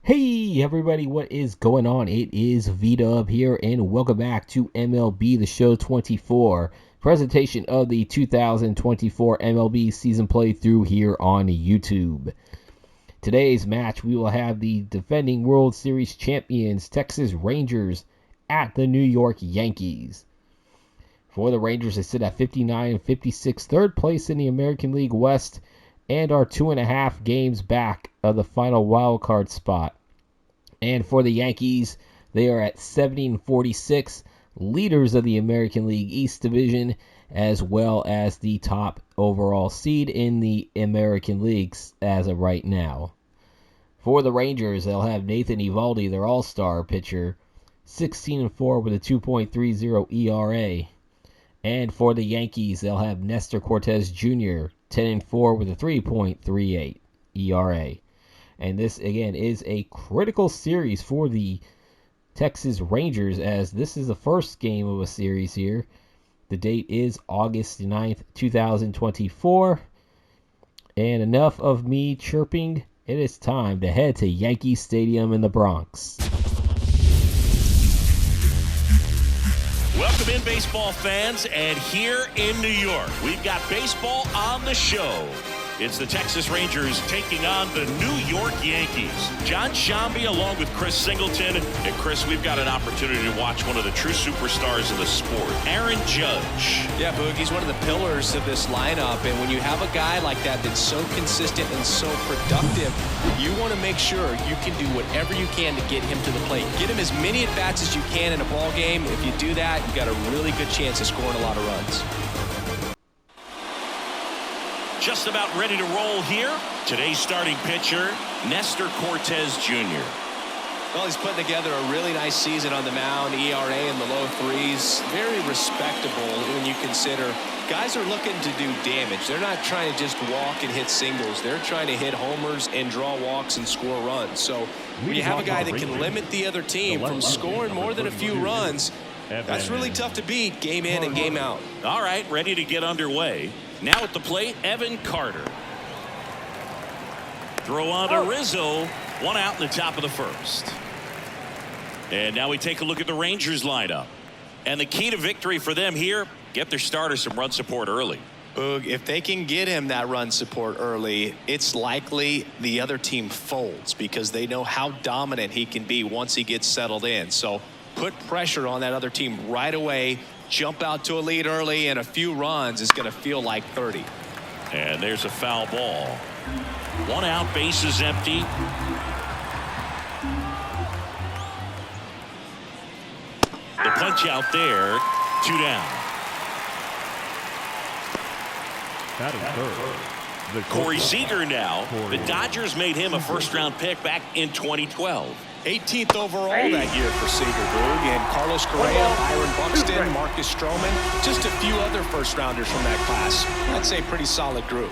Hey everybody, what is going on? It is V-Dub here, and welcome back to MLB The Show 24, presentation of the 2024 MLB season playthrough here on YouTube. Today's match, we will have the defending World Series champions Texas Rangers at the New York Yankees. For the Rangers, they sit at 59 and 56, third place in the American League West, and are 2.5 games back of the final wildcard spot. And for the Yankees, they are at 70 and 46, leaders of the American League East Division, as well as the top overall seed in the American Leagues as of right now. For the Rangers, they'll have Nathan Eovaldi, their all-star pitcher, 16 and 4 with a 2.30 ERA. And for the Yankees, they'll have Nestor Cortes Jr., 10 and 4 with a 3.38 ERA. And this, again, is a critical series for the Texas Rangers, as this is the first game of a series here. The date is August 9th, 2024. And enough of me chirping. It is time to head to Yankee Stadium in the Bronx. Welcome in, baseball fans, and here in New York, we've got baseball on the show. It's the Texas Rangers taking on the New York Yankees. John Shambi along with Chris Singleton. And Chris, we've got an opportunity to watch one of the true superstars of the sport, Aaron Judge. Yeah, Boog, he's one of the pillars of this lineup. And when you have a guy like that that's so consistent and so productive, you want to make sure you can do whatever you can to get him to the plate. Get him as many at-bats as you can in a ball game. If you do that, you've got a really good chance of scoring a lot of runs. Just about ready to roll here. Today's starting pitcher, Nestor Cortes Jr. Well, he's putting together a really nice season on the mound. ERA in the low threes. Very respectable when you consider guys are looking to do damage. They're not trying to just walk and hit singles. They're trying to hit homers and draw walks and score runs. So when you have a guy that can limit the other team from scoring more than a few runs, that's really tough to beat game in and game out. All right, ready to get underway. Now at the plate, Evan Carter. Throw on to Rizzo. One out in the top of the first. And now we take a look at the Rangers lineup. And the key to victory for them here, get their starter some run support early. Boog, if they can get him that run support early, it's likely the other team folds because they know how dominant he can be once he gets settled in. So put pressure on that other team right away. Jump out to a lead early, and a few runs is going to feel like 30. And there's a foul ball. One out, bases empty. The punch out there, 2 down. Corey Seager now. The Dodgers made him a first-round pick back in 2012. 18th overall that year for Seager, Boog, and Carlos Correa, Byron Buxton, Marcus Stroman, just a few other first-rounders from that class. I'd say pretty solid group.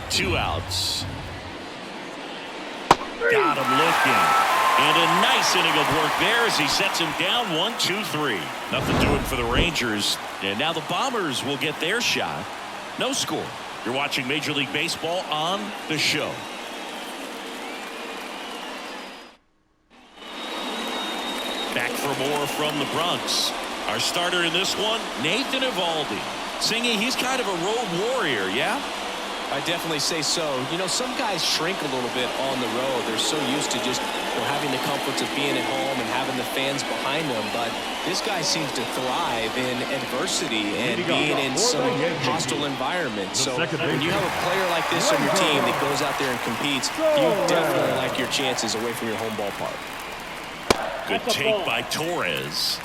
Two outs. Got him looking. And a nice inning of work there as he sets him down 1-2-3. Nothing doing for the Rangers. And now the Bombers will get their shot. No score. You're watching Major League Baseball on the show. Back for more from the Bronx. Our starter in this one, Nathan Eovaldi. Singy, he's kind of a road warrior, yeah? I definitely say so. You know, some guys shrink a little bit on the road. They're so used to just having the comforts of being at home and having the fans behind them. But this guy seems to thrive in adversity and being in some hostile environment. So when you have a player like this on your team that goes out there and competes, you definitely like your chances away from your home ballpark. Good take by Torres.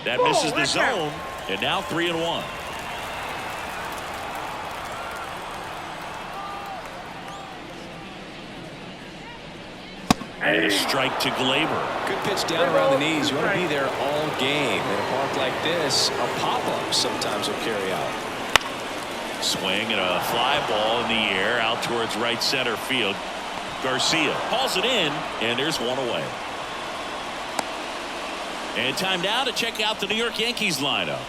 That misses the zone, and now 3-1. And a strike to Glaber. Good pitch down around the knees. You want to be there all game. In a park like this, a pop-up sometimes will carry out. Swing and a fly ball in the air out towards right center field. Garcia hauls it in, and there's one away. And time now to check out the New York Yankees lineup.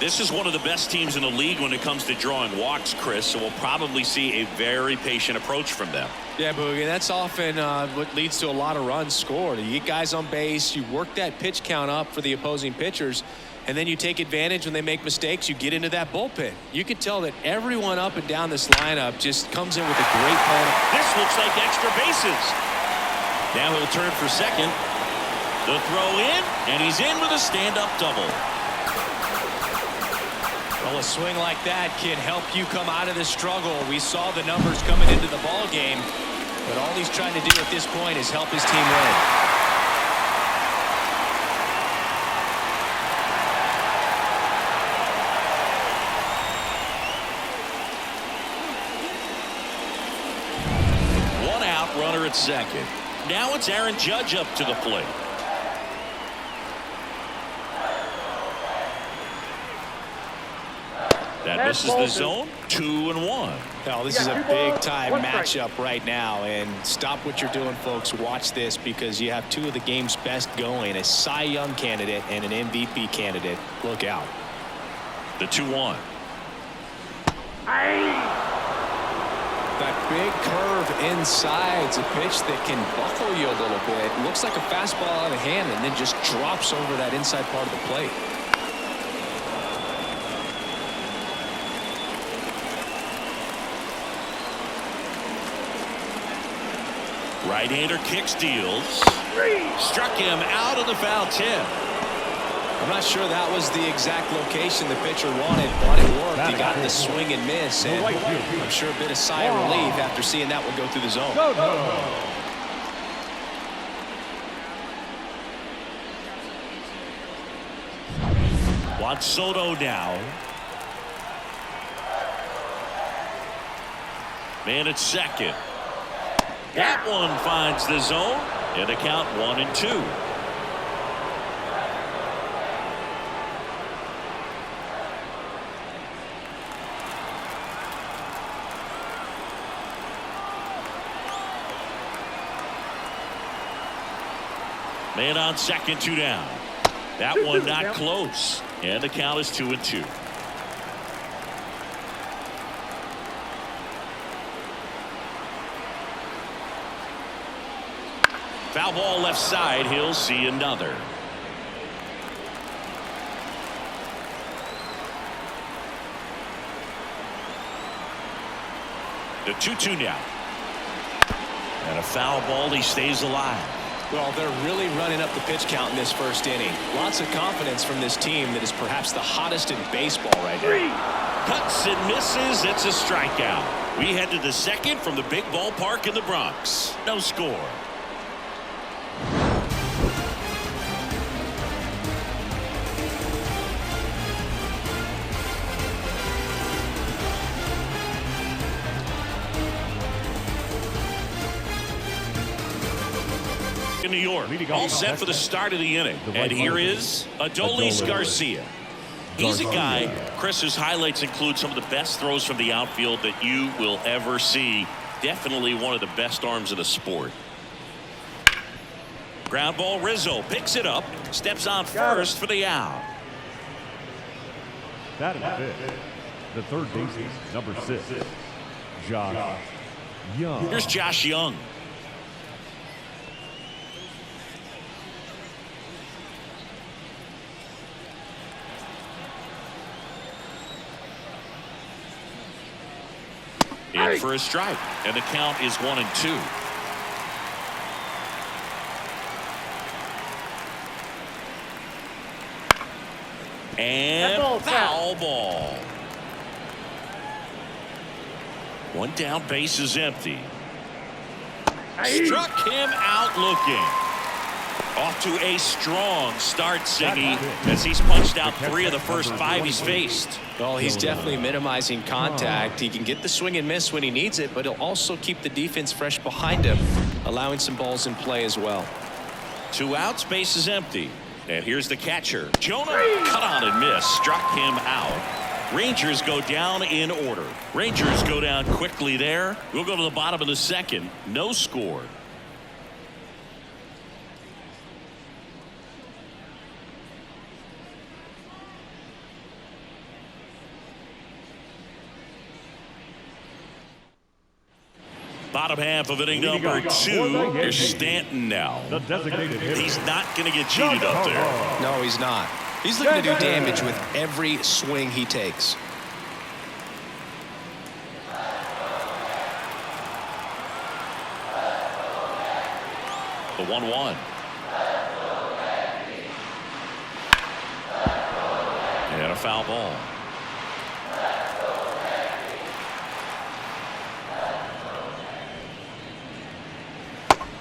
This is one of the best teams in the league when it comes to drawing walks, Chris, so we'll probably see a very patient approach from them. Yeah, Boogie, that's often what leads to a lot of runs scored. You get guys on base, you work that pitch count up for the opposing pitchers, and then you take advantage when they make mistakes. You get into that bullpen. You can tell that everyone up and down this lineup just comes in with a great plan. This looks like extra bases. Now he'll turn for second. The throw in, and he's in with a stand-up double. Well, a swing like that can help you come out of the struggle. We saw the numbers coming into the ball game, but all he's trying to do at this point is help his team win. One out, runner at second. Now it's Aaron Judge up to the plate. That misses the zone. 2-1. Well, this is a big-time matchup right now, and stop what you're doing, folks. Watch this, because you have two of the game's best going, a Cy Young candidate and an MVP candidate. Look out. The 2-1. That big curve inside's a pitch that can buckle you a little bit. Looks like a fastball out of hand and then just drops over that inside part of the plate. Right-hander kicks, deals. Struck him out of the foul tip. I'm not sure that was the exact location the pitcher wanted, but it worked. He got the swing and miss, and I'm sure a bit of sigh of relief after seeing that one go through the zone. Juan Soto now. Man at second. That one finds the zone, and the count 1-2. Man on second, 2 down. That one not close, and the count is 2-2. Foul ball left side. He'll see another. The 2-2 now. And a foul ball. He stays alive. Well, they're really running up the pitch count in this first inning. Lots of confidence from this team that is perhaps the hottest in baseball right now. Cuts and misses. It's a strikeout. We head to the second from the big ballpark in the Bronx. No score. In New York, all set for the start of the inning. And here is Adolis Garcia. He's a guy, Chris, whose highlights include some of the best throws from the outfield that you will ever see. Definitely one of the best arms of the sport. Ground ball. Rizzo picks it up, steps on first for the out. That is fifth. The third baseman, number 6, Josh Young. Here's Josh Young. In for a strike, and the count is 1-2. And foul ball. One down, base is empty. Struck him out looking. Off to a strong start, Siggy, as he's punched out 3 of the first 5 he's faced. Well, he's definitely minimizing contact. He can get the swing and miss when he needs it, but he'll also keep the defense fresh behind him, allowing some balls in play as well. 2 outs, base is empty. And here's the catcher. Jonah cut on and missed, struck him out. Rangers go down in order. Rangers go down quickly there. We'll go to the bottom of the second. No score. Bottom half of inning number 2. Here's Stanton now. The designated hitter. He's not going to get cheated up there. No, he's not. He's looking to do damage with every swing he takes. The 1-1. And a foul ball.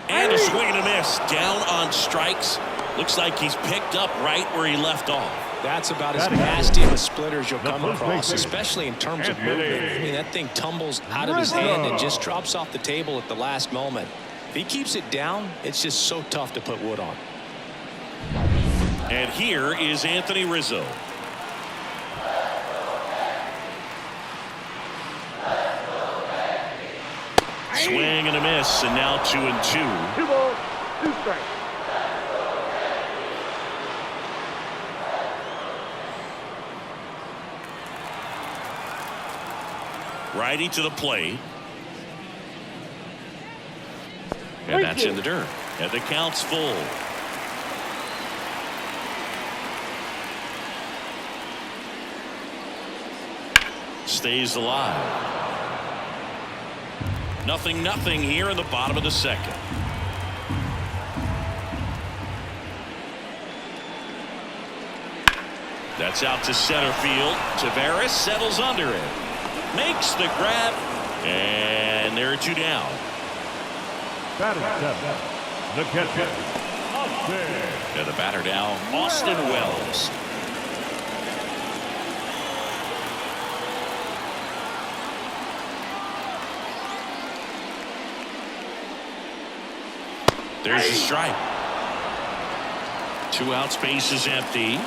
And a swing and a miss. Down on strikes. Looks like he's picked up right where he left off. That's about as nasty of a splitter as you'll come across, especially in terms of movement. I mean, that thing tumbles out of his hand and just drops off the table at the last moment. If he keeps it down, it's just so tough to put wood on. And here is Anthony Rizzo. Swing and a miss, and now 2-2. 2 balls, 2 strikes. Righty to the plate. And that's in the dirt. And the count's full. Stays alive. 0-0 here in the bottom of the second. That's out to center field. Taveras settles under it. Makes the grab. And there are 2 down. Batter 7. The catcher, Austin. And the batter now, Austin Wells. There's a strike. 2 out, space is empty.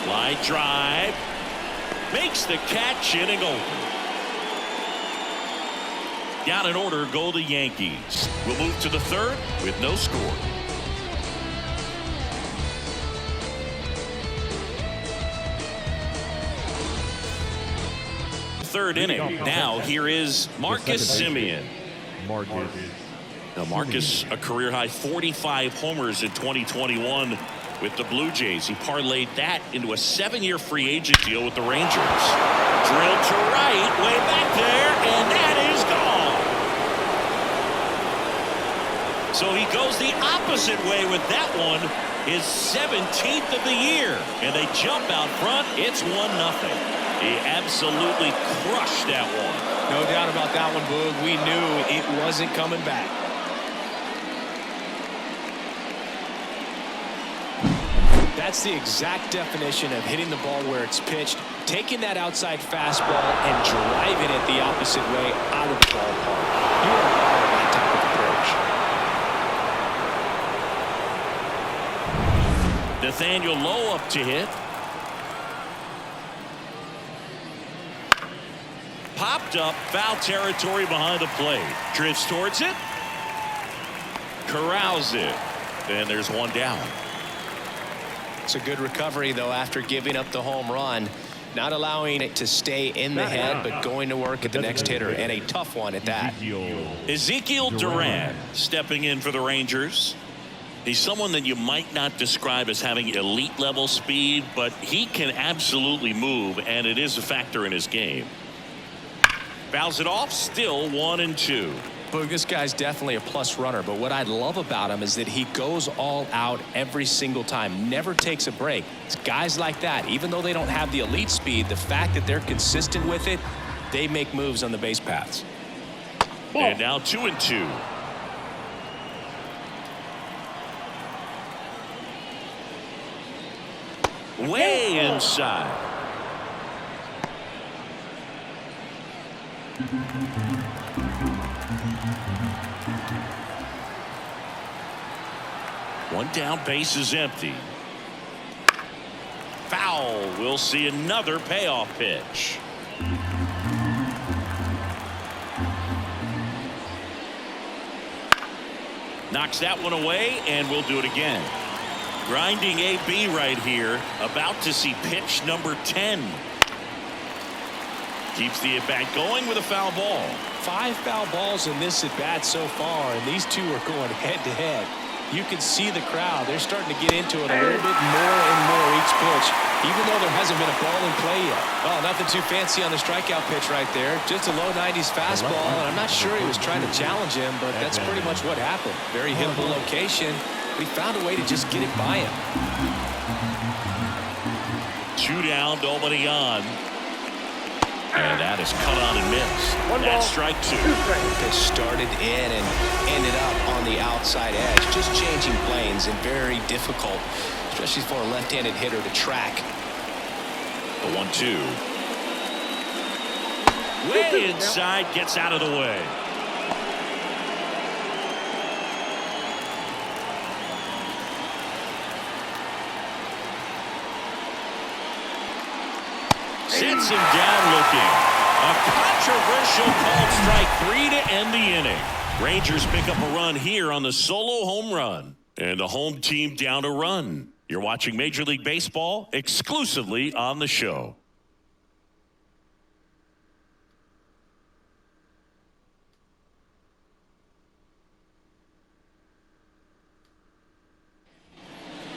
Line drive. Makes the catch, inning over. Down in order go the Yankees. We'll move to the third with no score. Third inning. Now here is Marcus Semien. Now Marcus, a career high 45 homers in 2021 with the Blue Jays. He parlayed that into a 7-year free agent deal with the Rangers. Drilled to right, way back there, and that is gone. So he goes the opposite way with that one. His 17th of the year, and they jump out front. It's 1-0. He absolutely crushed that one. No doubt about that one, Boog. We knew it wasn't coming back. That's the exact definition of hitting the ball where it's pitched, taking that outside fastball and driving it the opposite way out of the ballpark. You are proud of that type of approach. Nathaniel Lowe up to hit. Popped up, foul territory behind the plate. Drifts towards it. Corrals it. And there's 1 down. It's a good recovery, though, after giving up the home run. Not allowing it to stay in the head, but going to work at the next hitter, and a tough one at that. Ezekiel Duran stepping in for the Rangers. He's someone that you might not describe as having elite level speed, but he can absolutely move, and it is a factor in his game. Fouls it off, still 1-2. Boog, this guy's definitely a plus runner, but what I love about him is that he goes all out every single time, never takes a break. It's guys like that, even though they don't have the elite speed, the fact that they're consistent with it, they make moves on the base paths. And now 2-2. Way inside. One down, base is empty. Foul. We'll see another payoff pitch. Knocks that one away, and we'll do it again. Grinding AB right here. About to see pitch number 10. Keeps the at-bat going with a foul ball. 5 foul balls in this at-bat so far, and these two are going head-to-head. You can see the crowd. They're starting to get into it a little bit more and more each pitch, even though there hasn't been a ball in play yet. Oh, nothing too fancy on the strikeout pitch right there. Just a low 90s fastball, and I'm not sure he was trying to challenge him, but that's pretty much what happened. Very hittable location. But he found a way to just get it by him. 2 down, nobody on. And that is cut on and missed. That's strike 2. They started in and ended up on the outside edge. Just changing planes and very difficult, especially for a left-handed hitter to track. The 1-2. Way inside, gets out of the way. Sets him down looking. A controversial called strike 3 to end the inning. Rangers pick up a run here on the solo home run. And the home team down a run. You're watching Major League Baseball exclusively on the show.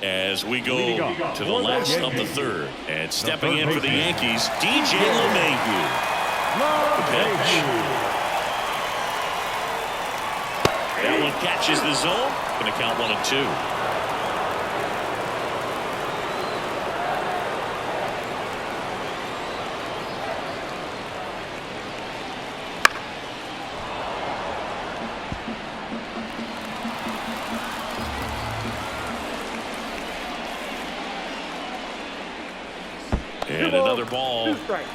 As we go to the last of the third. And stepping in for the Yankees, DJ LeMahieu. The pitch. That one catches the zone. Going to count 1-2. And another ball. 2 strikes.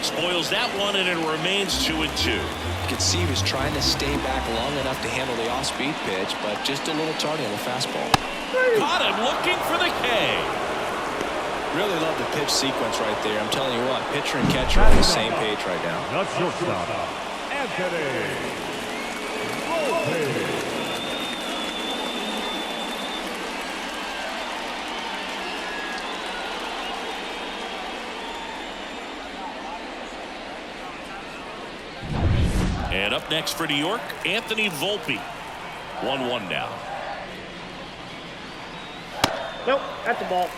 Spoils that one, and it remains 2-2. You could see he was trying to stay back long enough to handle the off-speed pitch, but just a little tardy on the fastball. Caught him looking for the K. Really love the pitch sequence right there. I'm telling you what, pitcher and catcher are on the same page right now. Not shortstop, Anthony. And up next for New York, Anthony Volpe. 1-1 now. Nope, that's a ball.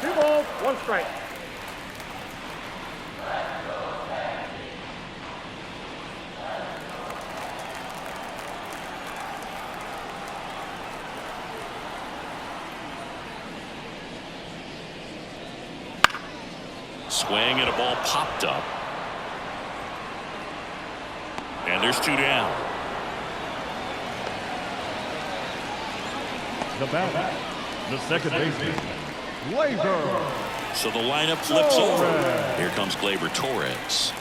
2 balls, 1 strike. Swing and a ball popped up. And there's 2 down. The bat, the second baseman, Gleyber. So the lineup flips over. Here comes Gleyber Torres.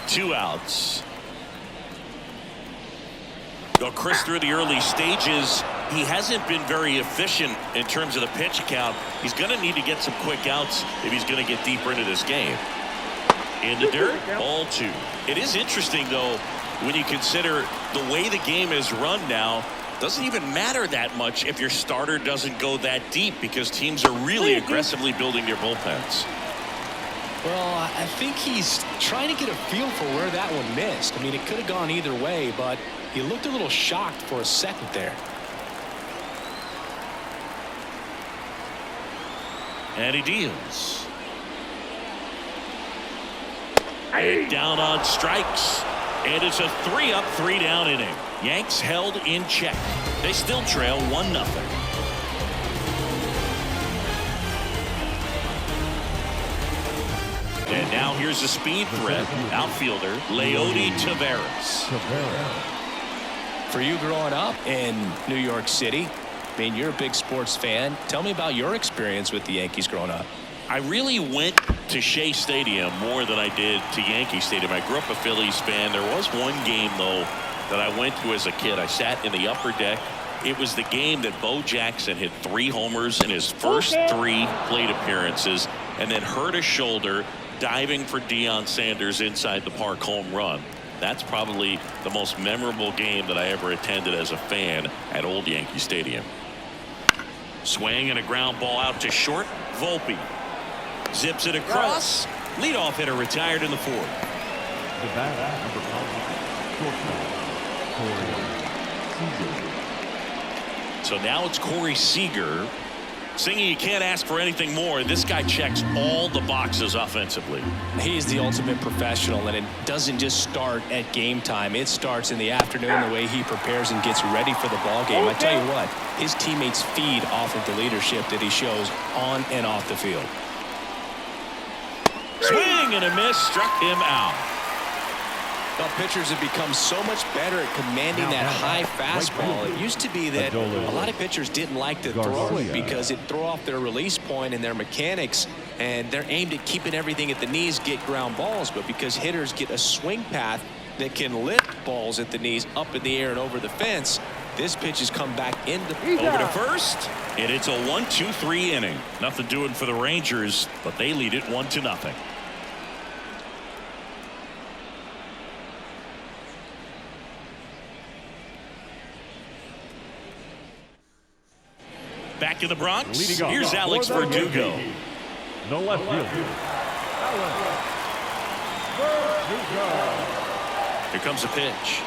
2 outs. Well, Chris, through the early stages, he hasn't been very efficient in terms of the pitch count. He's going to need to get some quick outs if he's going to get deeper into this game. In the dirt, ball 2. It is interesting, though, when you consider the way the game is run now. Doesn't even matter that much if your starter doesn't go that deep, because teams are really aggressively building their bullpens. Well, I think he's trying to get a feel for where that one missed. I mean, it could have gone either way, but he looked a little shocked for a second there. And he deals. And down on strikes. And it's a 3-up, 3-down inning. Yanks held in check. They still trail 1-0. And now here's a speed threat. Outfielder Leody Taveras. For you growing up in New York City, I mean, you're a big sports fan. Tell me about your experience with the Yankees growing up. I really went to Shea Stadium more than I did to Yankee Stadium. I grew up a Phillies fan. There was one game, though, that I went to as a kid. I sat in the upper deck. It was the game that Bo Jackson hit 3 homers in his first 3 plate appearances and then hurt his shoulder diving for Deion Sanders' inside the park home run. That's probably the most memorable game that I ever attended as a fan at Old Yankee Stadium. Swing and a ground ball out to short. Volpe zips it across. Leadoff hitter retired in the 4th. The batter, number 5, Corey Seager. So now it's Corey Seager. Singing, you can't ask for anything more. This guy checks all the boxes offensively. He's the ultimate professional, and it doesn't just start at game time. It starts in the afternoon, the way he prepares and gets ready for the ball game. I tell you what, his teammates feed off of the leadership that he shows on and off the field. Swing and a miss, struck him out. Well, pitchers have become so much better at commanding that high fastball. It used to be that a lot of pitchers didn't like to throw it because it threw off their release point and their mechanics, and they're aimed at keeping everything at the knees, get ground balls. But because hitters get a swing path that can lift balls at the knees up in the air and over the fence, this pitch has come back into over to first, and it's a 1-2-3 inning. Nothing doing for the Rangers, but they lead it 1-0. Back in the Bronx, here's Alex Verdugo. No left field. Here comes a pitch.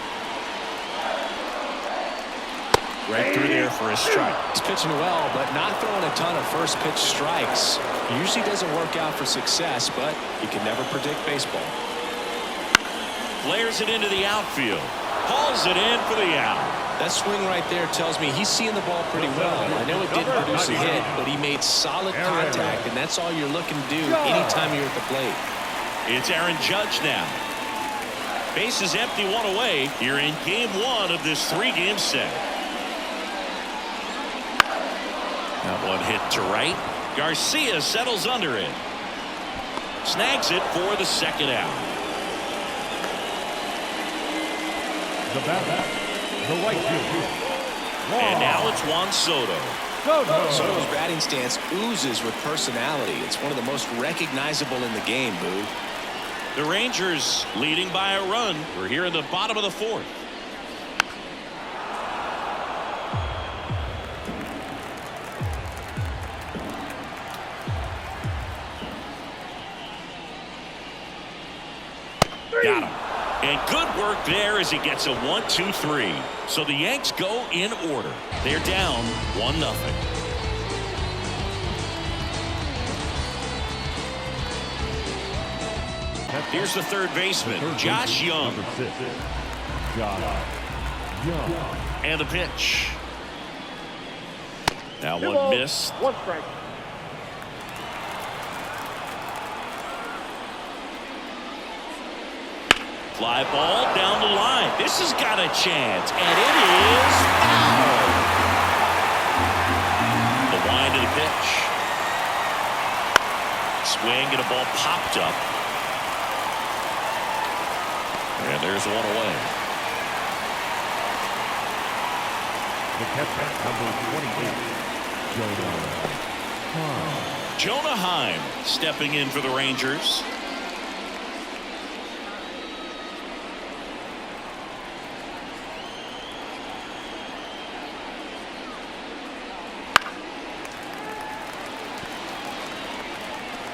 Right through there for a strike. He's pitching well, but not throwing a ton of first pitch strikes. Usually doesn't work out for success, but you can never predict baseball. Flares it into the outfield. Hauls it in for the out. That swing right there tells me he's seeing the ball pretty well. I know it didn't produce a hit, but he made solid contact, and that's all you're looking to do anytime you're at the plate. It's Aaron Judge now. Bases empty, 1 away here in game 1 of this 3-game set. That one hit to right. Garcia settles under it. Snags it for the 2nd out. The batter, the right field. And now it's Juan Soto. Soto's batting stance oozes with personality. It's one of the most recognizable in the game, Boo. The Rangers leading by a run. We're here in the bottom of the 4th. Got him. And good work there as he gets a 1-2-3. So the Yanks go in order. They're down 1-0. Here's the third baseman, Josh Young. And the pitch. Now one missed. 1 strike. Fly ball down the line. This has got a chance, and it is foul. The wind of the pitch. Swing and a ball popped up. And there's 1 away. The catcher, number 28, Jonah Heim stepping in for the Rangers.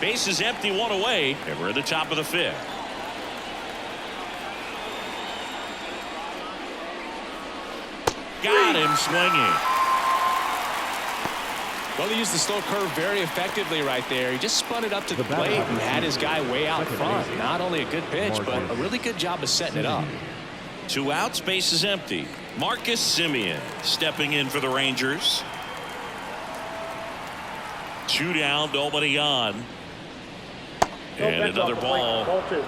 Base is empty, 1 away, and we're at the top of the 5th. Got him swinging. Well, he used the slow curve very effectively right there. He just spun it up to the plate and had his guy way out front. Not only a good pitch, but a really good job of setting it up. 2 outs, base is empty. Marcus Semien stepping in for the Rangers. 2 down, nobody on. And another ball. Ball 2.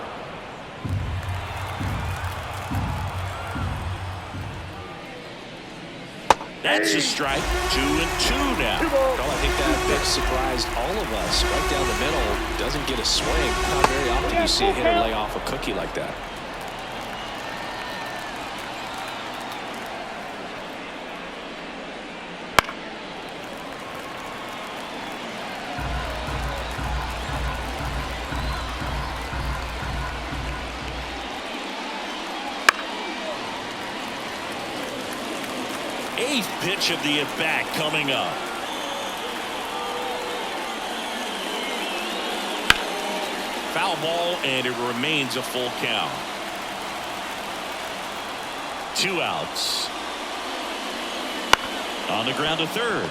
That's a strike. 2-2 now. Well, I think that pitch surprised all of us. Right down the middle, doesn't get a swing. Not very often you see a hitter lay off a cookie like that. Eighth pitch of the at-bat coming up. Foul ball, and it remains a full count. 2 outs. On the ground to third.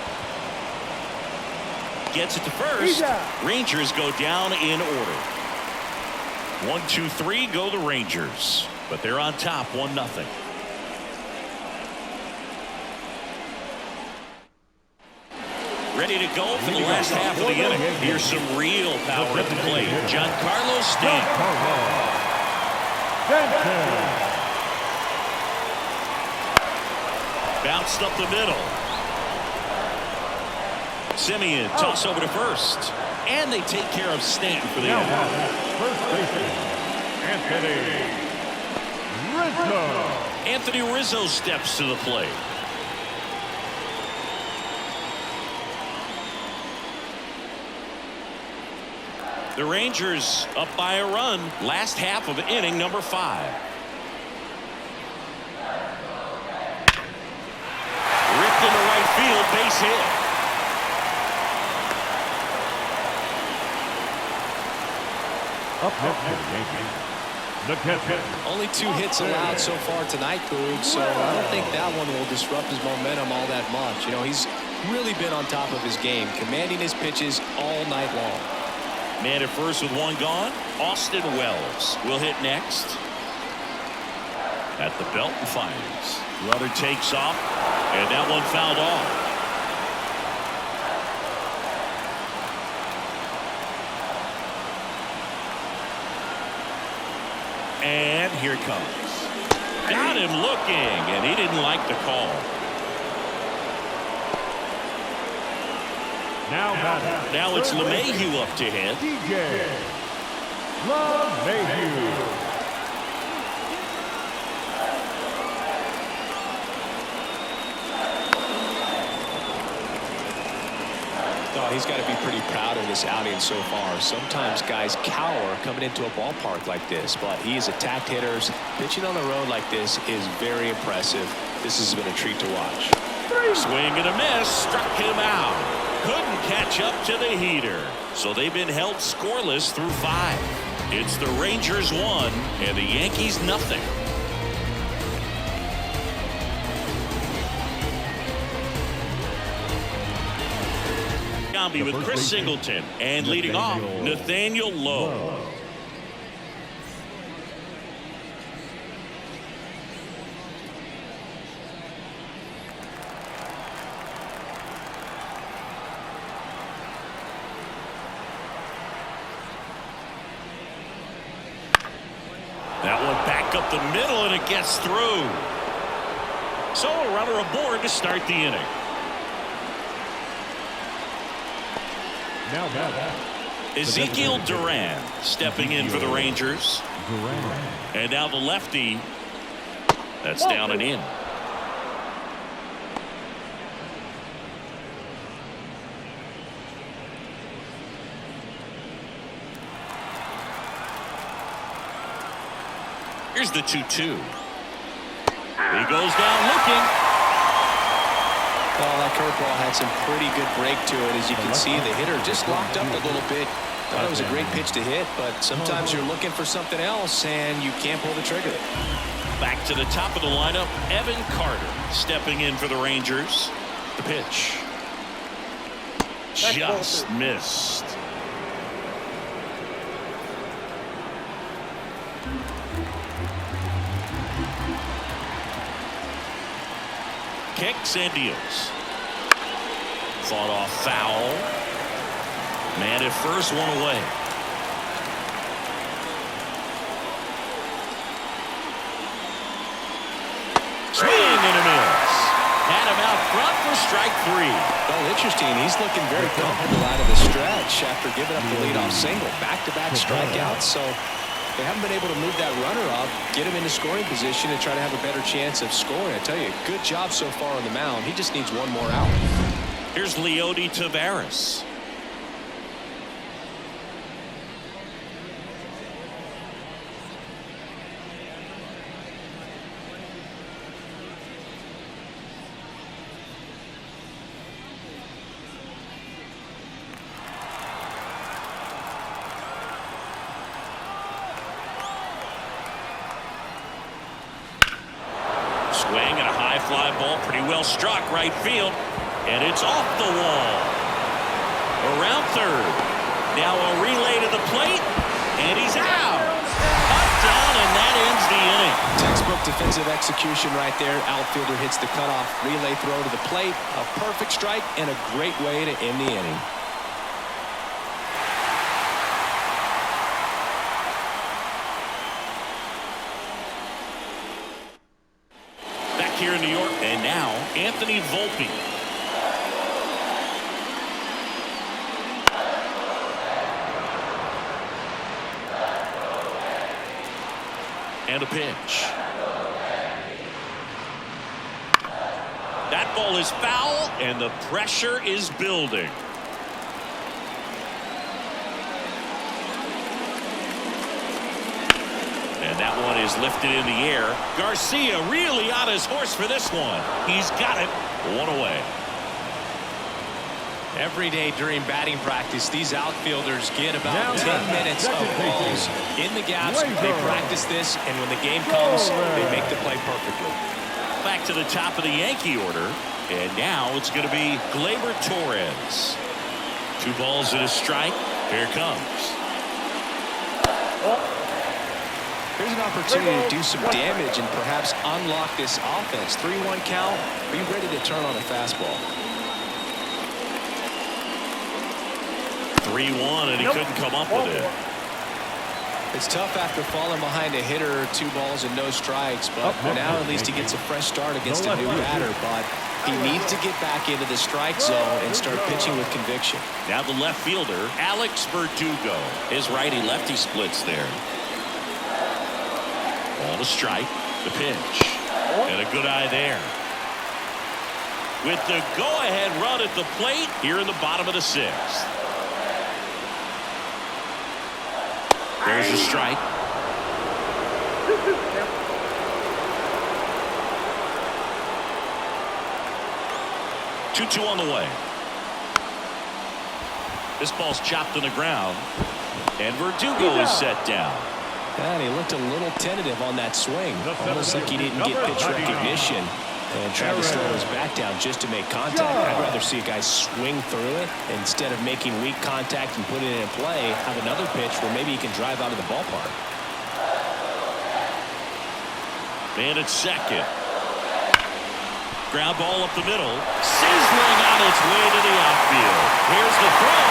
Gets it to first. Rangers go down in order. 1, 2, 3 go the Rangers, but they're on top 1-0. Ready to go for the last half of the inning. Here's some real power at the plate. Giancarlo Stanton. Bounced up the middle. Simeon toss over to first. And they take care of Stanton for the out. First baseman, Anthony Rizzo. Anthony Rizzo steps to the plate. The Rangers up by a run. Last half of inning number 5. Ripped into right field, base hit. Up next to the Yankees, the catcher. Only 2 hits allowed so far tonight, Boog, so I don't think that one will disrupt his momentum all that much. You know, he's really been on top of his game, commanding his pitches all night long. Man at first with 1 gone. Austin Wells will hit next. At the belt and fires. Runner takes off, and that one fouled off. And here it comes. Got him looking, and he didn't like the call. Now it's LeMahieu up to hit. DJ LeMahieu. Oh, he's got to be pretty proud of this outing so far. Sometimes guys cower coming into a ballpark like this, but he's attacked hitters. Pitching on the road like this is very impressive. This has been a treat to watch. Swing and a miss, struck him out. Couldn't catch up to the heater. So they've been held scoreless through 5. It's the Rangers 1 and the Yankees nothing. With Chris Singleton and leading off Nathaniel Lowe. That one back up the middle, and it gets through. So a runner aboard to start the inning. Now Ezekiel Duran stepping in for the Rangers. And now the lefty. That's down and in. Here's the 2-2. He goes down looking. Well, that curveball had some pretty good break to it. As you can see, the hitter just locked up a little bit. Thought it was a great pitch to hit, but sometimes you're looking for something else and you can't pull the trigger. Back to the top of the lineup, Evan Carter stepping in for the Rangers. The pitch. Just missed. Kicks and deals. Fought off foul. Man at first, one away. Swing and a miss. Had him out front, strike 3. Well, interesting. He's looking very comfortable out of the stretch after giving up the leadoff single. Back-to-back strikeouts, so they haven't been able to move that runner up, get him into scoring position, and try to have a better chance of scoring. I tell you, good job so far on the mound. He just needs one more out. Here's Leody Taveras. Swing and a high fly ball, pretty well struck right field, and it's off the wall. Around third. Now a relay to the plate, and he's out. Up, down, and that ends the inning. Textbook defensive execution right there. Outfielder hits the cutoff relay throw to the plate. A perfect strike and a great way to end the inning. Here in New York, and now Anthony Volpe. And a pitch. That ball is foul, and the pressure is building. And that one is lifted in the air. Garcia really on his horse for this one. He's got it. One away. Every day during batting practice, these outfielders get about 10 minutes of balls in the gaps. They practice this, and when the game comes, they make the play perfectly. Back to the top of the Yankee order, and now it's going to be Gleyber Torres. 2 balls and a strike. Here it comes. Here's an opportunity to do some damage and perhaps unlock this offense. 3-1 count. Be ready to turn on a fastball. 3-1, and he couldn't come up with it. It's tough after falling behind a hitter, 2 balls and no strikes, but now at least he gets a fresh start against a new batter. But he needs to get back into the strike zone and start pitching with conviction. Now the left fielder, Alex Verdugo. His righty-lefty splits there. Ball to strike, the pitch, and a good eye there. With the go-ahead run at the plate here in the bottom of the 6th. There's the strike. 2-2 on the way. This ball's chopped on the ground, and Verdugo is set down. And he looked a little tentative on that swing, almost like he didn't get pitch recognition and tried to slow his back down just to make contact. I'd rather see a guy swing through it instead of making weak contact and putting it in play. Have another pitch where maybe he can drive out of the ballpark. And it's second. Ground ball up the middle, sizzling on its way to the outfield. Here's the throw.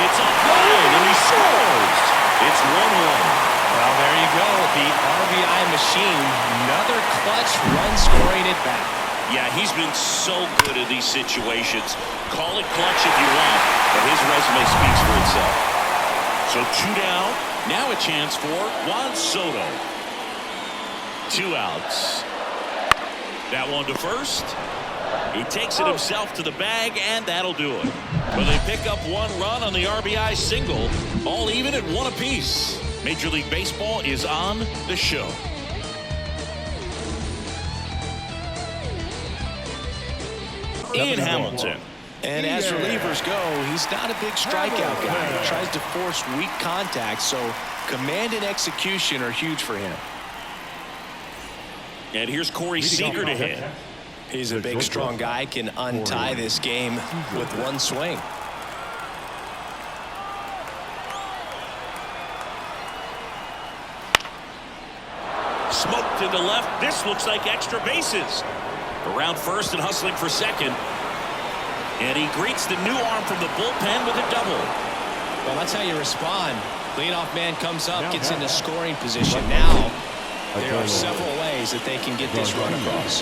It's up line, and he scores. It's 1-1. Well, there you go. The RBI machine. Another clutch run scoring at bat. Yeah, he's been so good at these situations. Call it clutch if you want, but his resume speaks for itself. So 2 down. Now a chance for Juan Soto. 2 outs. That one to first. He takes it himself to the bag, and that'll do it. Well, they pick up 1 run on the RBI single, all even at 1 apiece. Major League Baseball is on the show. Ian Hamilton. And as relievers go, he's not a big strikeout guy. He tries to force weak contact, so command and execution are huge for him. And here's Corey Seager to hit. He's a big, strong guy, can untie this game with 1 swing. Smoked into left. This looks like extra bases. Around first and hustling for second. And he greets the new arm from the bullpen with a double. Well, that's how you respond. Leadoff man comes up, gets into scoring position. Now, there are several ways that they can get this run across.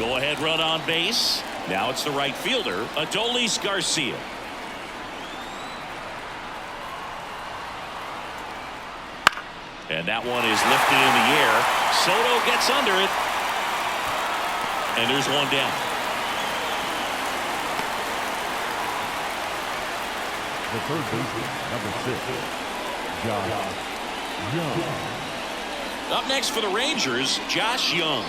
Go-ahead run on base. Now it's the right fielder, Adolis Garcia. And that one is lifted in the air. Soto gets under it. And there's one down. The third baseman, number 6, Josh Young. Up next for the Rangers, Josh Young.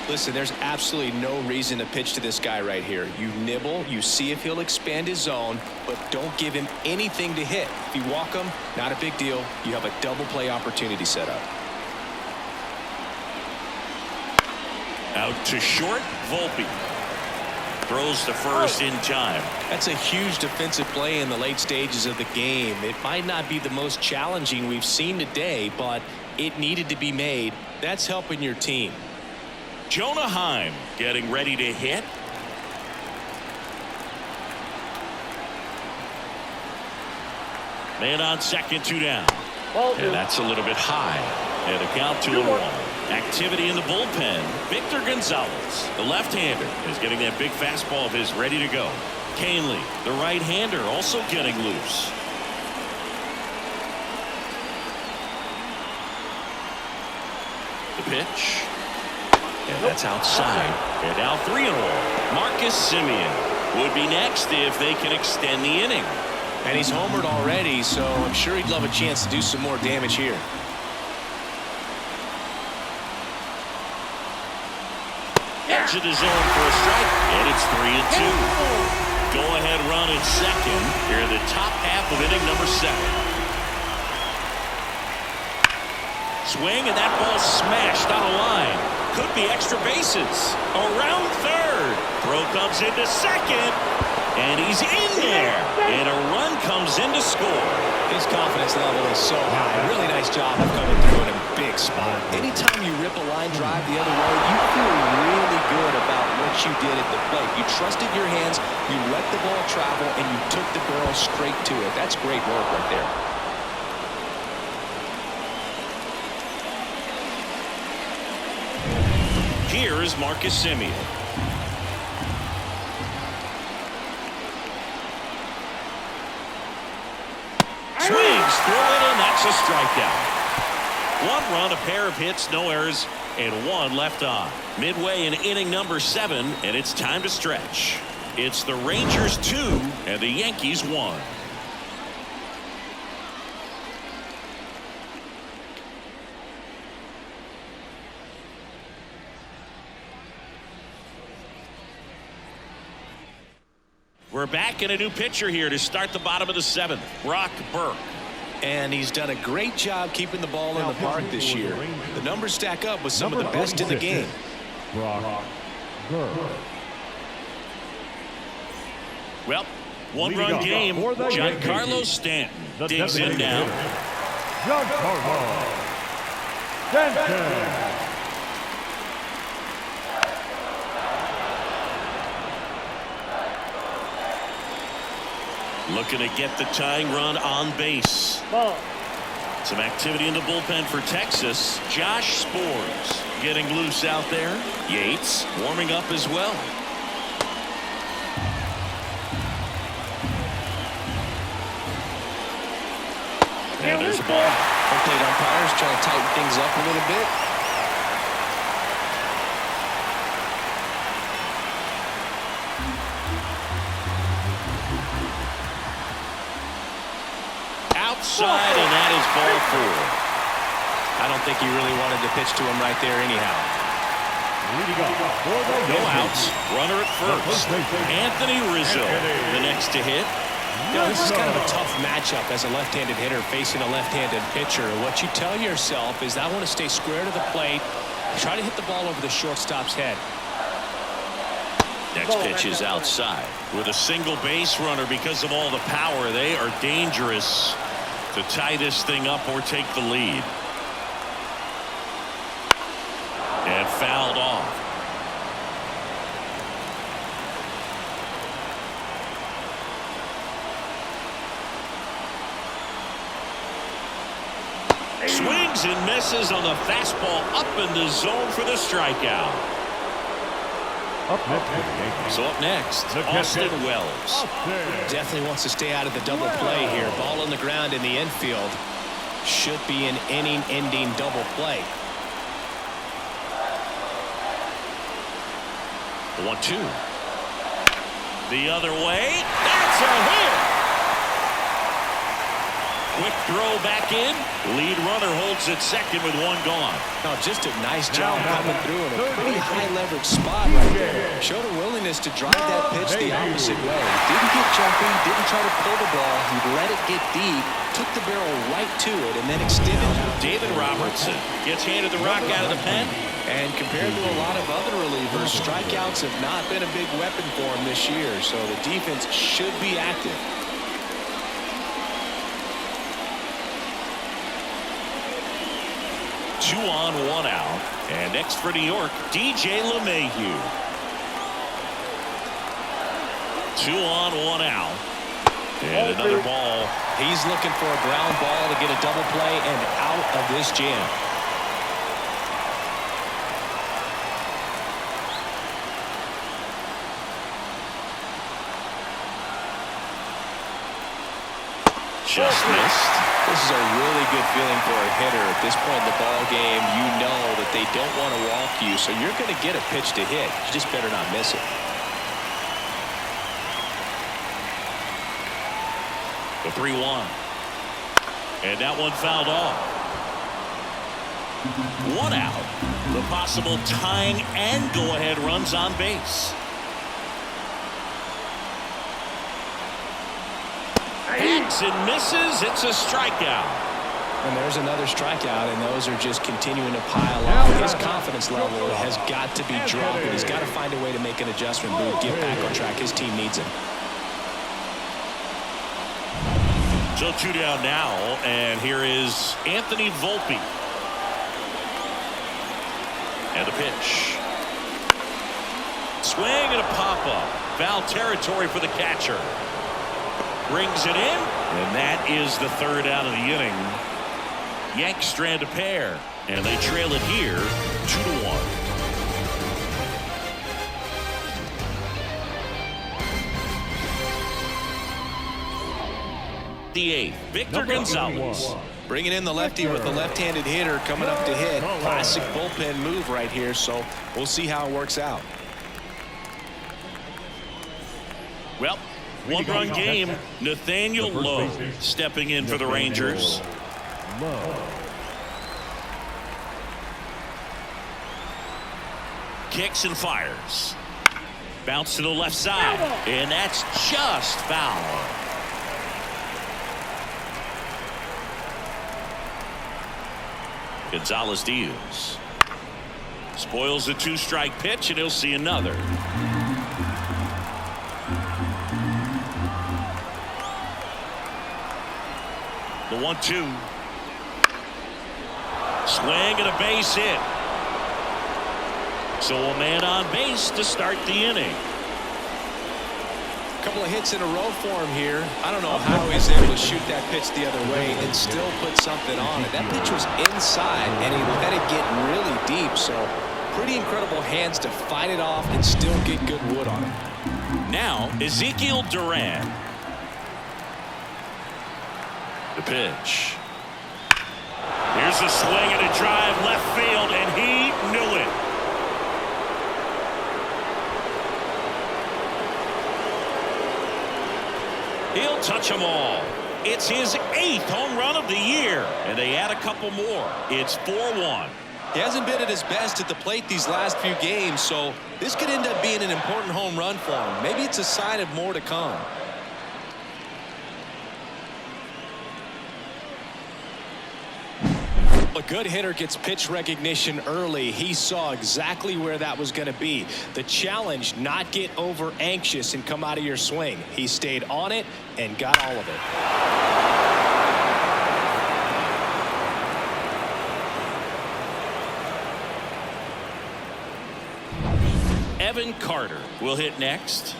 Listen, there's absolutely no reason to pitch to this guy right here. You nibble, you see if he'll expand his zone, but don't give him anything to hit. If you walk him, not a big deal. You have a double play opportunity set up. Out to short, Volpe. Throws to first in time. That's a huge defensive play in the late stages of the game. It might not be the most challenging we've seen today, but it needed to be made. That's helping your team. Jonah Heim getting ready to hit. Man on second, 2 down. And that's a little bit high. And a count 2-1. Activity in the bullpen. Victor Gonzalez, the left-hander, is getting that big fastball of his ready to go. Canely, the right-hander, also getting loose. The pitch. And that's outside. And now 3-0. Marcus Semien would be next if they can extend the inning. And he's homered already, so I'm sure he'd love a chance to do some more damage here. Edge of the zone for a strike, and it's 3-2. Go-ahead run at second here in the top half of inning number 7. Swing, and that ball smashed on a line. Could be extra bases. Around third. Throw comes into second. And he's in there. And a run comes in to score. His confidence level is so high. Really nice job of coming through in a big spot. Anytime you rip a line drive the other way, you feel really good about what you did at the plate. You trusted your hands, you let the ball travel, and you took the barrel straight to it. That's great work right there. Here is Marcus Semien. Swings through it, and that's a strikeout. 1 run, a pair of hits, no errors, and 1 left on. Midway in inning number 7, and it's time to stretch. It's the Rangers 2 and the Yankees 1. We're back in a new pitcher here to start the bottom of the 7th. Brock Burke. And he's done a great job keeping the ball in the park this year. The numbers stack up with some of the best in the game. Brock Burke. Well, 1-run game. Giancarlo Stanton digs in now. Giancarlo Stanton. Looking to get the tying run on base. Some activity in the bullpen for Texas. Josh Spores getting loose out there. Yates warming up as well. And there's a ball. Home plate umpires trying to tighten things up a little bit. Outside, and that is ball 4. I don't think he really wanted to pitch to him right there anyhow. No outs. Runner at first. Anthony Rizzo, the next to hit. You know, this is kind of a tough matchup as a left-handed hitter facing a left-handed pitcher. What you tell yourself is, I want to stay square to the plate, try to hit the ball over the shortstop's head. Next pitch is outside. With a single base runner, because of all the power, they are dangerous to tie this thing up or take the lead. And fouled off. Swings and misses on the fastball up in the zone for the strikeout. Up next for the Yankees. So up next, Austin Wells. Definitely wants to stay out of the double play here. Ball on the ground in the infield. Should be an inning-ending double play. The 1-2. The other way. That's a hit. Quick throw back in. Lead runner holds at second with one gone. Oh, just a nice job coming through in a pretty high leverage spot right there. Showed a willingness to drive that pitch the opposite way. Didn't get jumpy, didn't try to pull the ball. He let it get deep, took the barrel right to it, and then extended. David Robertson gets handed the rock out of the pen. And compared to a lot of other relievers, strikeouts have not been a big weapon for him this year, so the defense should be active. Two on, one out. And next for New York, DJ LeMahieu. 2 on, 1 out. And another ball. He's looking for a ground ball to get a double play and out of this jam. Just missed. This is a really good feeling for a hitter at this point in the ball game. You know that they don't want to walk you, so you're going to get a pitch to hit. You just better not miss it. The 3-1. And that one fouled off. 1 out. The possible tying and go-ahead runs on base. Hacks and misses. It's a strikeout. And there's another strikeout, and those are just continuing to pile on. His confidence level has got to be dropping. He's got to find a way to make an adjustment move, get back on track. His team needs him. So 2 down now, and here is Anthony Volpe. And the pitch. Swing and a pop-up. Foul territory for the catcher. Brings it in, and that is the 3rd out of the inning. Yanks strand a pair, and they trail it here 2-1. The 8th, Victor Gonzalez. Bringing in the lefty with the left-handed hitter coming up to hit. Classic bullpen move right here, so we'll see how it works out. Well, one-run game. Nathaniel Lowe stepping in for the Rangers. Kicks and fires. Bounce to the left side, and that's just foul. Gonzalez deals. Spoils the 2-strike pitch, and he'll see another. The 1-2. Swing and a base hit. So a man on base to start the inning. A couple of hits in a row for him here. I don't know how he's able to shoot that pitch the other way and still put something on it. That pitch was inside, and he let it get really deep. So pretty incredible hands to fight it off and still get good wood on it. Now Ezekiel Duran. The pitch. Here's a swing and a drive left field, and he knew it. He'll touch them all. It's his 8th home run of the year, and they add a couple more. It's 4-1. He hasn't been at his best at the plate these last few games, so this could end up being an important home run for him. Maybe it's a sign of more to come. A good hitter gets pitch recognition early. He saw exactly where that was going to be. The challenge, not get over anxious and come out of your swing. He stayed on it and got all of it. Evan Carter will hit next.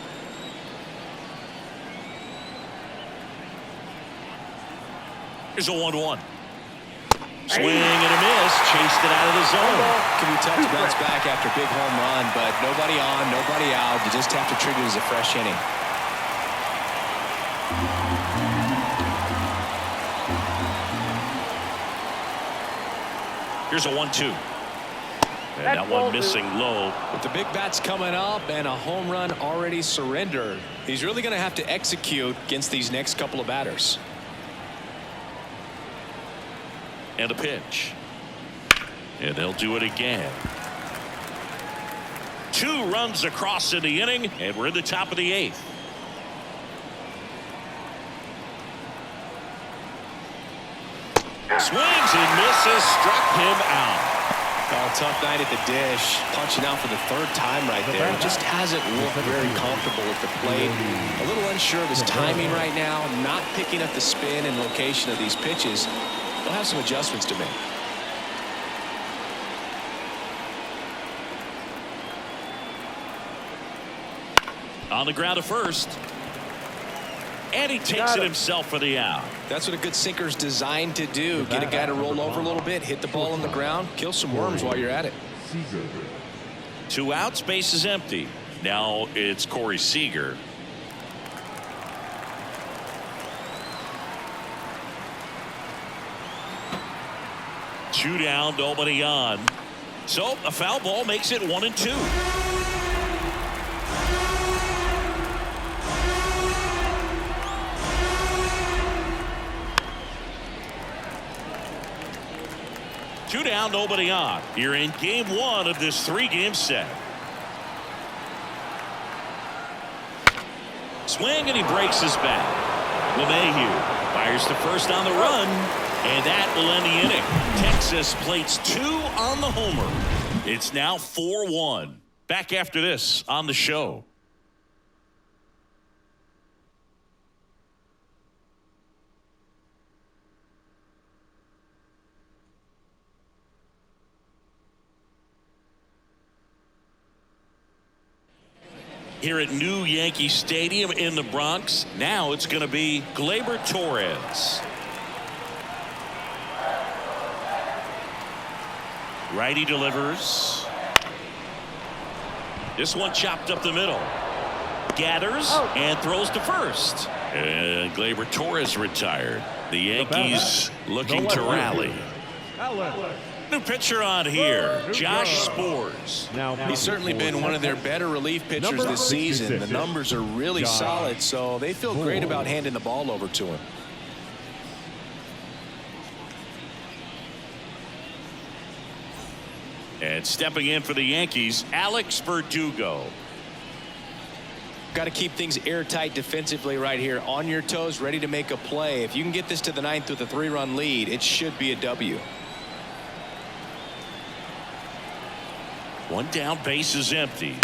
Here's a 1-1. Swing and a miss. Chased it out of the zone. Can be tough to bounce back after a big home run, but nobody on, nobody out. You just have to treat it as a fresh inning. Here's a 1-2. And that one missing low. With the big bats coming up and a home run already surrendered, he's really going to have to execute against these next couple of batters. And a pitch. And they'll do it again. 2 runs across in the inning, and we're in the top of the 8th. Swings and misses, struck him out. Oh, tough night at the dish, punching out for the 3rd time right there. He just hasn't looked very comfortable at the plate. A little unsure of his timing right now, not picking up the spin and location of these pitches. He'll have some adjustments to make. On the ground to first. And he takes it himself for the out. That's what a good sinker's designed to do. Get a guy to roll over a little bit, hit the ball on the ground, kill some worms while you're at it. 2 outs, base is empty. Now it's Corey Seager. Two down, nobody on. So a foul ball makes it 1-2. Two down, nobody on. You're in game 1 of this 3-game set. Swing and he breaks his bat. LeMahieu fires to first on the run, and that will end the inning. Texas plates 2 on the homer. It's now 4-1. Back after this on the show. Here at New Yankee Stadium in the Bronx. Now it's going to be Gleyber Torres. Righty delivers. This one chopped up the middle. Gathers and throws to first. And Gleyber Torres retired. The Yankees looking to rally. New pitcher on here, Josh Spores. He's certainly been one of their better relief pitchers this season. The numbers are really solid, so they feel great about handing the ball over to him. And stepping in for the Yankees, Alex Verdugo. Got to keep things airtight defensively right here. On your toes, ready to make a play. If you can get this to the 9th with a 3-run lead, it should be a W. One down, base is empty.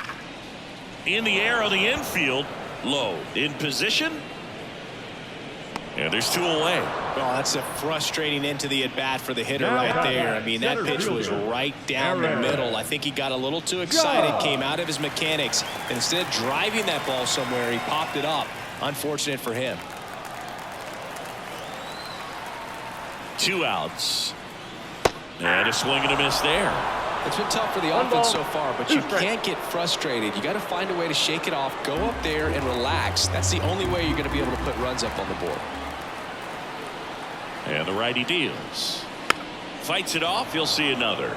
In the air on the infield, low. In position. And there's 2 away. Well, that's a frustrating end to the at-bat for the hitter right there. I mean, that pitch was right down the middle. I think he got a little too excited, came out of his mechanics. Instead of driving that ball somewhere, he popped it up. Unfortunate for him. 2 outs. And a swing and a miss there. It's been tough for the offense so far, but you can't get frustrated. You got to find a way to shake it off, go up there and relax. That's the only way you're going to be able to put runs up on the board. And the righty deals. Fights it off. You'll see another.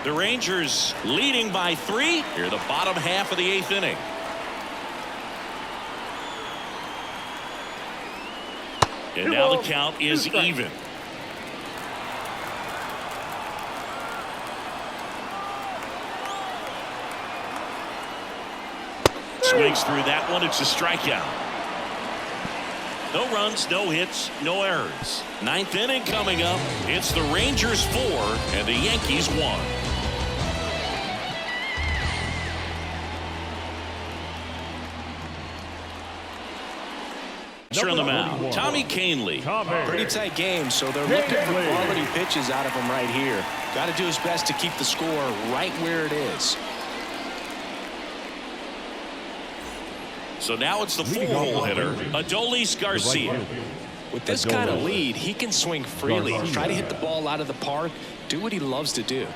The Rangers leading by 3 here, the bottom half of the 8th inning. And now the count is even. Swings through that one. It's a strikeout. No runs, no hits, no errors. 9th inning coming up. It's the Rangers 4 and the Yankees 1. On the mound, Tommy Kahnle. Pretty tight game, so they're looking for quality pitches out of him right here. Got to do his best to keep the score right where it is. So now it's the 4-hole hitter, Adolis Garcia. With this kind of lead, he can swing freely, try to hit the ball out of the park, do what he loves to do.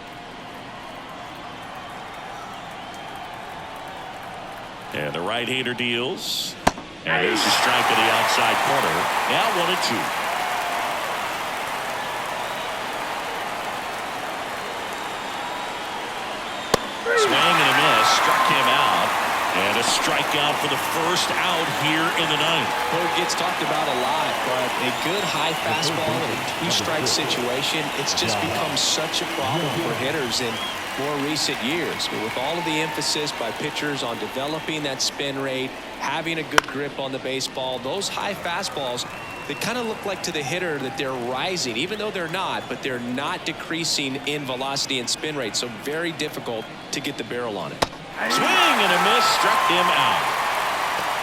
And the right-hander deals. And there's a strike to the outside corner. Now 1-2. Swing and a miss. Struck him out. And a strikeout for the first out here in the ninth. Well, it gets talked about a lot, but a good high fastball in a two-strike situation, it's just become such a problem for hitters in more recent years. But with all of the emphasis by pitchers on developing that spin rate, having a good grip on the baseball, those high fastballs, they kind of look like to the hitter that they're rising, even though they're not, but they're not decreasing in velocity and spin rate. So very difficult to get the barrel on it. Swing and a miss, struck him out.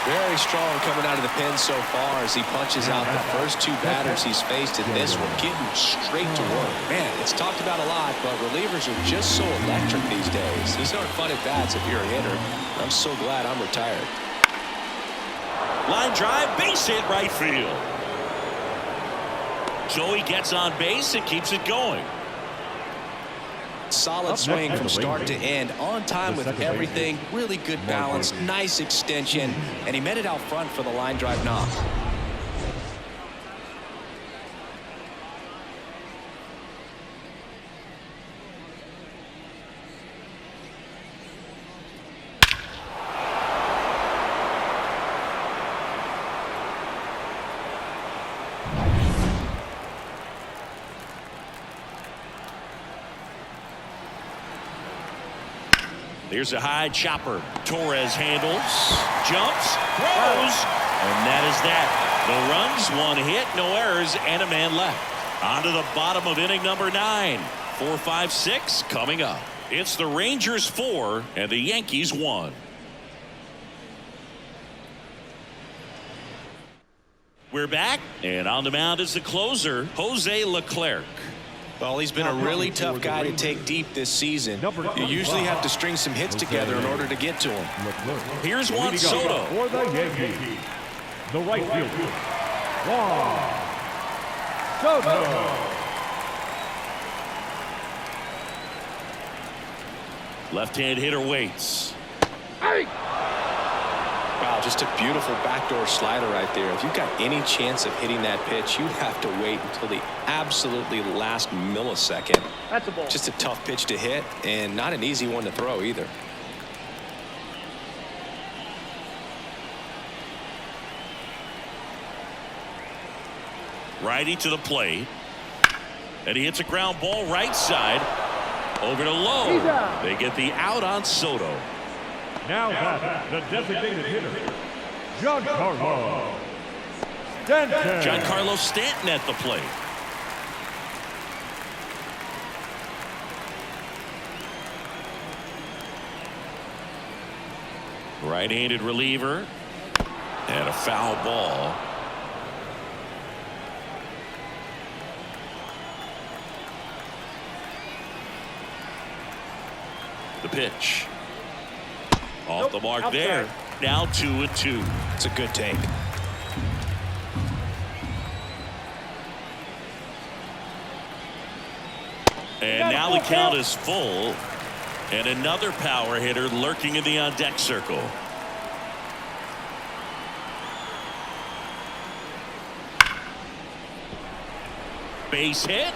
Very strong coming out of the pen so far as he punches out the first two batters he's faced in this one, getting straight to work. Man, it's talked about a lot, but relievers are just so electric these days. These aren't fun at bats if you're a hitter. I'm so glad I'm retired. Line drive, base hit right field. So he gets on base and keeps it going. Solid swing from start to end, on time with everything, really good balance, nice extension, and he met it out front for the line drive knock. Here's a high chopper. Torres handles, jumps, throws, and that is that. No runs, one hit, no errors, and a man left. On to the bottom of inning number 9. 4, 5, 6 coming up. It's the Rangers 4 and the Yankees 1. We're back, and on the mound is the closer, Jose Leclerc. Well, he's been a really tough guy to take deep this season. You usually have to string some hits together in order to get to him. Here's Juan Soto. For the Yankees, the right fielder, Juan Soto. Left-hand hitter waits. Wow, just a beautiful backdoor slider right there. If you've got any chance of hitting that pitch, you have to wait until the absolutely last millisecond. That's a ball. Just a tough pitch to hit, and not an easy one to throw either. Righty to the plate. And he hits a ground ball right side. Over to Lowe. They get the out on Soto. Now batting, the designated hitter, Giancarlo Stanton. Giancarlo Stanton at the plate. Right-handed reliever. And a foul ball. The pitch. Off the mark there. Now 2-2. It's a good take. And now the count is full. And another power hitter lurking in the on-deck circle. Base hit.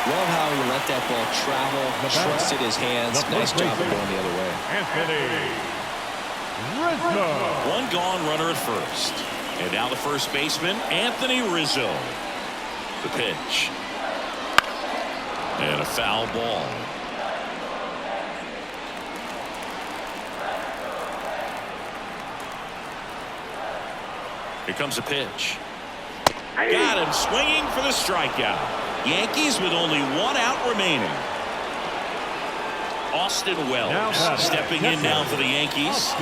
Love how he let that ball travel, trusted his hands. Nice job of going the other way. Anthony Rizzo. One gone runner at first. And now the first baseman, Anthony Rizzo. The pitch. And a foul ball. Here comes a pitch. Got him swinging for the strikeout. Yankees with only one out remaining. Austin Wells stepping in now for the Yankees.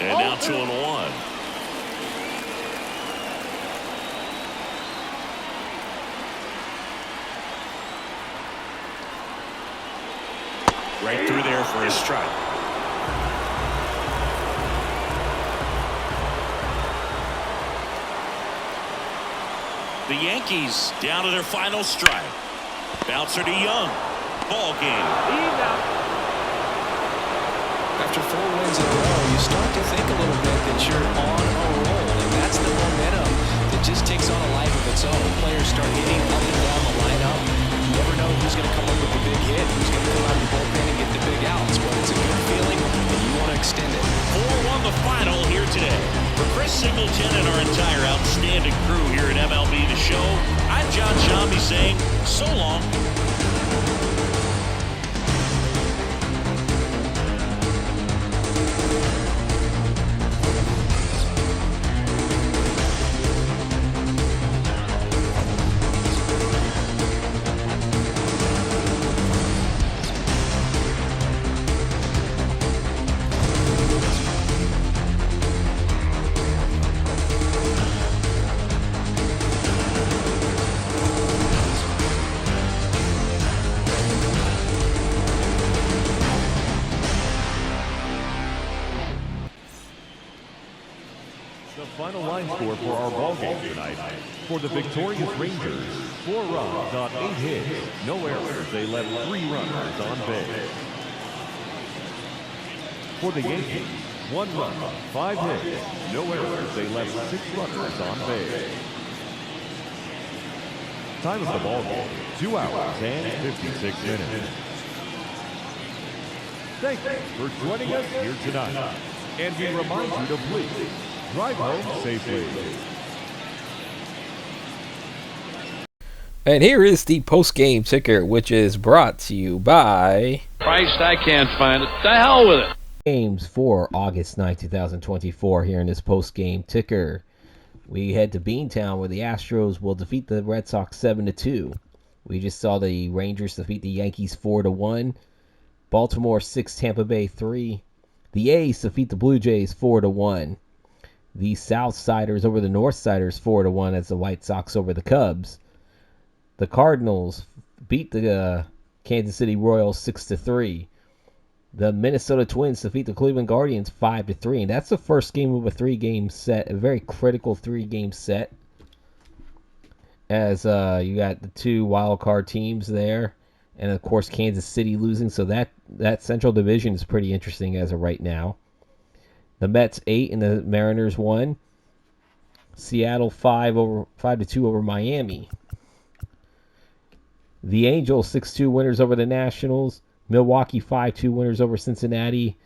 And now 2-1. Right through there for a strike. The Yankees down to their final strike. Bouncer to Young. Ball game. After 4 wins in a row, you start to think a little bit that you're on a roll, and that's the momentum that just takes on a life of its own. Players start hitting up and down the lineup. You never know who's going to come up with the big hit, who's going to come out of the bullpen and get the big outs. But it's a good feeling, and you want to extend it. 4-1 the final here today. For Chris Singleton and our entire outstanding crew here at MLB The Show, I'm John Shambi saying so long. The final line score for our ball game tonight. For the victorious Rangers, 4 runs on 8 hits, no errors. They left 3 runners on base. For the Yankees, 1 run, 5 hits, no errors. They left 6 runners on base. Time of the ball game, 2 hours and 56 minutes. Thank you for joining us here tonight. And we remind you to please drive home safely. And here is the post-game ticker, which is brought to you by Christ, I can't find it. The hell with it. games for August 9, 2024 here in this post-game ticker. We head to Beantown where the Astros will defeat the Red Sox 7-2. We just saw the Rangers defeat the Yankees 4-1. Baltimore 6, Tampa Bay 3. The A's defeat the Blue Jays 4-1. The Southsiders over the Northsiders 4-1 as the White Sox over the Cubs. The Cardinals beat the Kansas City Royals 6-3. The Minnesota Twins defeat the Cleveland Guardians 5-3, and that's the first game of a 3-game set, a very critical 3-game set. As you got the 2 wildcard teams there, and of course Kansas City losing, so that Central Division is pretty interesting as of right now. The Mets 8 and the Mariners 1. Seattle 5-2 over Miami. The Angels 6-2 winners over the Nationals. Milwaukee 5-2 winners over Cincinnati.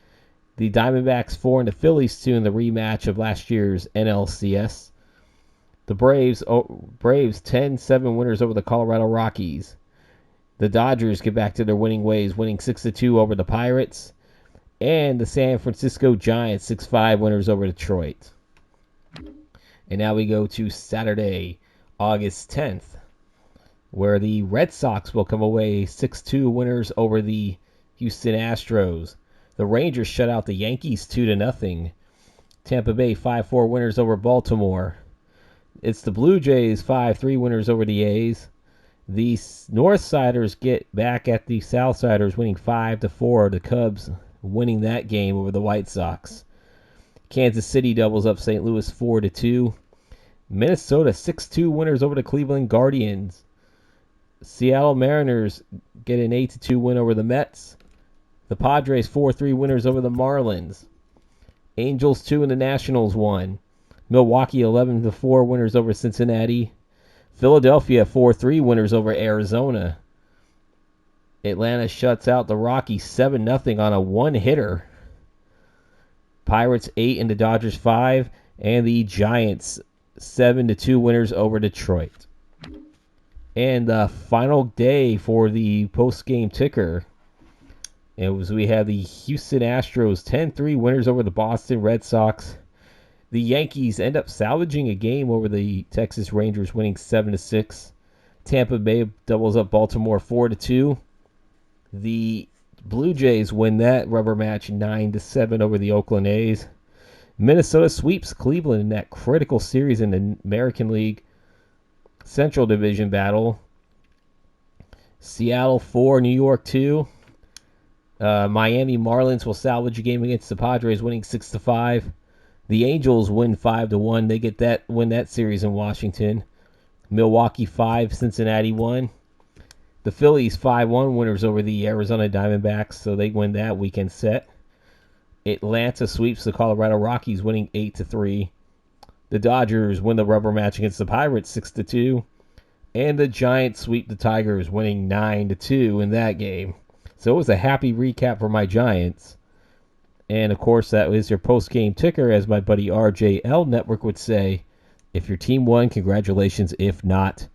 The Diamondbacks 4 and the Phillies 2 in the rematch of last year's NLCS. The Braves 10-7 winners over the Colorado Rockies. The Dodgers get back to their winning ways, winning 6-2 over the Pirates. And the San Francisco Giants 6-5 winners over Detroit. And now we go to Saturday, August 10th, where the Red Sox will come away 6-2 winners over the Houston Astros. The Rangers shut out the Yankees 2-0. Tampa Bay 5-4 winners over Baltimore. It's the Blue Jays 5-3 winners over the A's. The Northsiders get back at the Southsiders, winning 5-4. The Cubs winning that game over the White Sox. Kansas City doubles up St. Louis 4-2. Minnesota 6-2 winners over the Cleveland Guardians. Seattle Mariners get an 8-2 win over the Mets. The Padres 4-3 winners over the Marlins. Angels 2 and the Nationals 1. Milwaukee 11-4 winners over Cincinnati. Philadelphia 4-3 winners over Arizona. Atlanta shuts out the Rockies 7-0 on a one-hitter. Pirates 8 and the Dodgers 5. And the Giants 7-2 winners over Detroit. And the final day for the post-game ticker, we have the Houston Astros 10-3 winners over the Boston Red Sox. The Yankees end up salvaging a game over the Texas Rangers, winning 7-6. Tampa Bay doubles up Baltimore 4-2. The Blue Jays win that rubber match 9-7 over the Oakland A's. Minnesota sweeps Cleveland in that critical series in the American League Central Division battle. Seattle 4, New York 2. Miami Marlins will salvage a game against the Padres, winning 6-5. The Angels win 5-1. They win that series in Washington. Milwaukee 5, Cincinnati 1. The Phillies 5-1 winners over the Arizona Diamondbacks, so they win that weekend set. Atlanta sweeps the Colorado Rockies, winning 8-3. The Dodgers win the rubber match against the Pirates 6-2. And the Giants sweep the Tigers, winning 9-2 in that game. So it was a happy recap for my Giants. And, of course, that was your post-game ticker, as my buddy RJL Network would say. If your team won, congratulations. If not,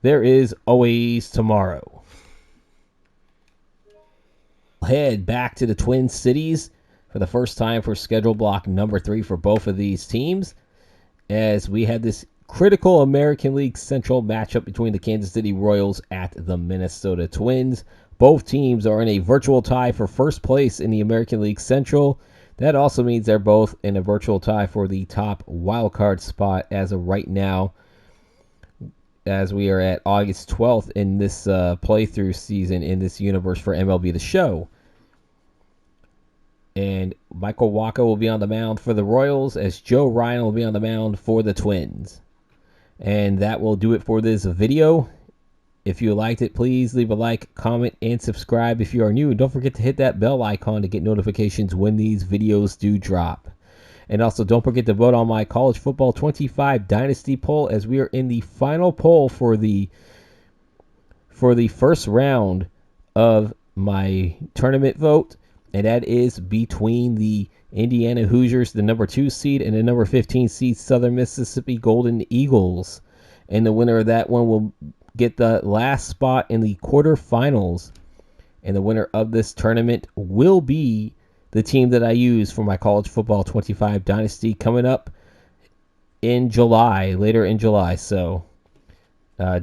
there is always tomorrow. Head back to the Twin Cities for the first time for schedule block number 3 for both of these teams, as we had this critical American League Central matchup between the Kansas City Royals at the Minnesota Twins. Both teams are in a virtual tie for first place in the American League Central. That also means they're both in a virtual tie for the top wildcard spot as of right now, as we are at August 12th in this playthrough season in this universe for MLB The Show. And Michael Wacha will be on the mound for the Royals, as Joe Ryan will be on the mound for the Twins. And that will do it for this video. If you liked it, please leave a like, comment, and subscribe if you are new. And don't forget to hit that bell icon to get notifications when these videos do drop. And also, don't forget to vote on my College Football 25 Dynasty poll, as we are in the final poll for the first round of my tournament vote. And that is between the Indiana Hoosiers, the number 2 seed, and the number 15 seed Southern Mississippi Golden Eagles. And the winner of that one will get the last spot in the quarterfinals. And the winner of this tournament will be the team that I use for my College Football 25 Dynasty coming up in July, later in July. So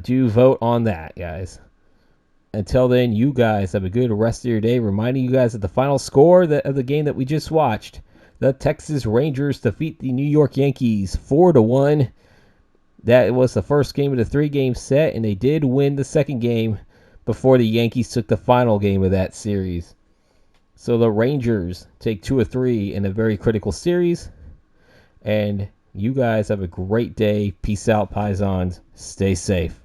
do vote on that, guys. Until then, you guys have a good rest of your day. Reminding you guys that the final score of the game that we just watched, the Texas Rangers defeat the New York Yankees 4-1. That was the first game of the 3-game set, and they did win the second game before the Yankees took the final game of that series. So the Rangers take 2 of 3 in a very critical series. And you guys have a great day. Peace out, Paisans. Stay safe.